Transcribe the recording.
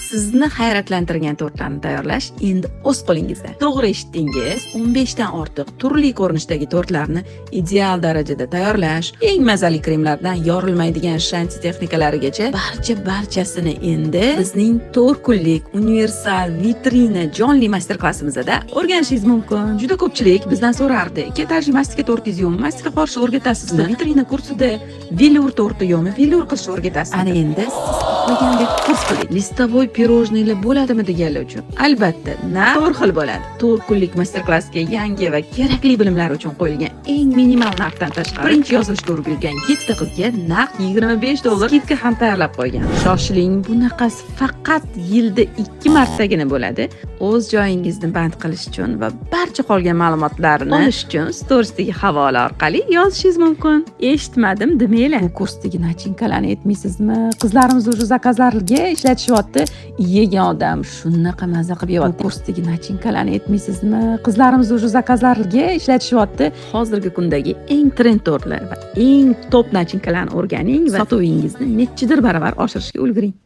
Sizni hayratlantirgan tortlarni tayyorlash endi o'z qo'lingizda. To'g'ri eshitdingiz, 15 dan ortiq turli ko'rinishdagi tortlarni ideal darajada tayyorlash, eng mazali kremlardan yorilmaydigan shanti texnikalarigacha barchasini endi bizning 4 kunlik universal vitrina jonli master-klassimizda o'rganishingiz mumkin. Juda ko'pchilik bizdan so'rardi: "Ketarji mastika tortingiz yo'qmi? Mastika qilishni o'rgatasizmi? Vitrina kursida velur torti yo'qmi? Velur qilishni o'rgatasizmi?" Ana endi siz xohlagandek kurs qiling. Listovoy pirojnoylar bo'ladimi deganlar uchun albatta to'rt xil bo'ladi. 4 kunlik master-klassga yangi va kerakli bilimlar uchun qo'yilgan eng minimal narxdan tashqari birinchi yozilishga ulgurgan 7 ta qizga naqd $25 skidka ham tayyorlab qo'ygan. Shoshiling, bunaqasi faqat yilda 2 martagina bo'ladi. O'z joyingizni band qilish uchun va barcha qolgan ma'lumotlarni olish uchun storiesdagi havola orqali yozishingiz mumkin. Eshitmadim demanglar. Bu kursdagi nachinkalarni aytmaysizmi? Qizlarimiz уже zakazlarga ishlatishyapti. Yegan odam shunaqa maza qilib yeyapti. Bu kursdagi nachinkalarni aytmaysizmi? Qizlarimiz уже zakazlarga ishlatishyapti. Hozirgi kundagi eng trend tortlar va eng top nachinkalarni o'rganing va sotuvingizni nechidir baravar oshirishga ulguring.